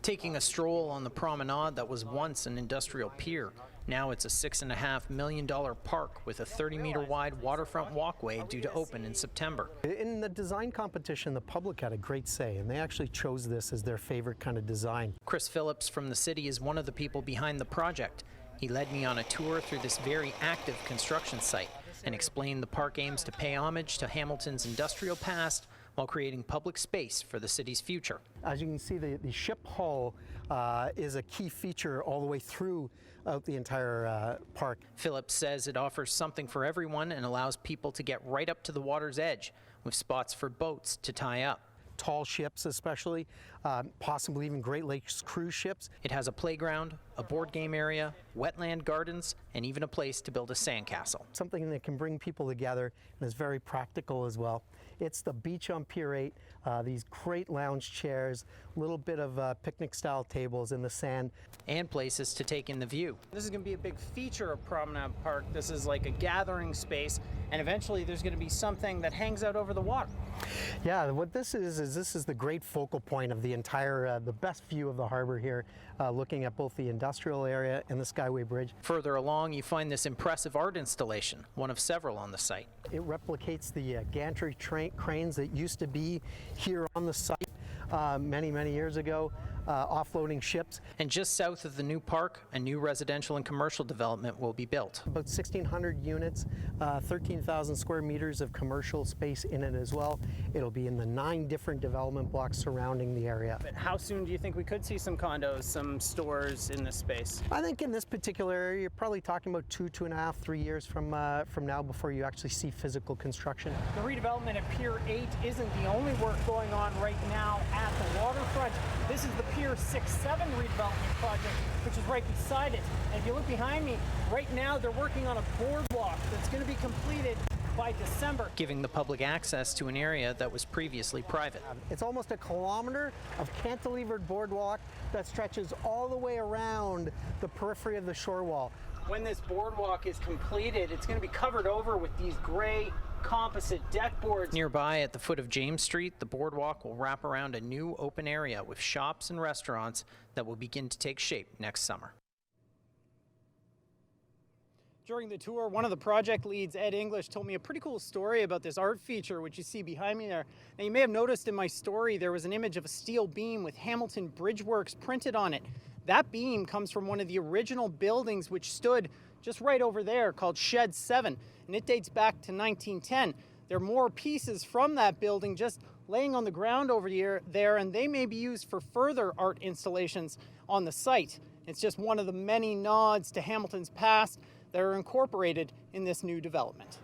Taking a stroll on the promenade that was once an industrial pier. Now it's a $6.5 million park with a 30-meter wide waterfront walkway due to open in September. In the design competition, the public had a great say, and they actually chose this as their favorite kind of design. Chris Phillips from the city is one of the people behind the project. He led me on a tour through this very active construction site and explained the park aims to pay homage to Hamilton's industrial past while creating public space for the city's future. As you can see, the ship hull is a key feature all the way throughout the entire park. Phillips says it offers something for everyone and allows people to get right up to the water's edge, with spots for boats to tie up. Tall ships especially, possibly even Great Lakes cruise ships. It has a playground, a board game area, wetland gardens, and even a place to build a sandcastle. Something that can bring people together and is very practical as well. It's the beach on Pier 8, these great lounge chairs, a little bit of picnic-style tables in the sand. And places to take in the view. This is going to be a big feature of Promenade Park. This is like a gathering space, and eventually there's going to be something that hangs out over the water. Yeah, what this is this is the great focal point of the entire, the best view of the harbor here, looking at both the industrial area and the Skyway Bridge. Further along, you find this impressive art installation, one of several on the site. It replicates the gantry cranes that used to be here on the site many years ago, offloading ships. And just south of the new park, a new residential and commercial development will be built. About 1,600 units, 13,000 square meters of commercial space in it as well. It'll be in the 9 different development blocks surrounding the area. But how soon do you think we could see some condos, some stores in this space? I think in this particular area, you're probably talking about 2.5, 3 years from now before you actually see physical construction. The redevelopment at Pier 8 isn't the only work going on right now at the waterfront. This is the Pier 6-7 redevelopment project, which is right beside it. And if you look behind me, right now they're working on a boardwalk that's going to be completed by December, giving the public access to an area that was previously private. It's almost a kilometer of cantilevered boardwalk that stretches all the way around the periphery of the shore wall. When this boardwalk is completed, it's going to be covered over with these gray composite deck boards. Nearby at the foot of James Street, the boardwalk will wrap around a new open area with shops and restaurants that will begin to take shape next summer. During the tour, one of the project leads, Ed English, told me a pretty cool story about this art feature, which you see behind me there. Now, you may have noticed in my story there was an image of a steel beam with Hamilton Bridge Works printed on it. That beam comes from one of the original buildings which stood just right over there called Shed 7, and it dates back to 1910. There are more pieces from that building just laying on the ground over there, and they may be used for further art installations on the site. It's just one of the many nods to Hamilton's past that are incorporated in this new development.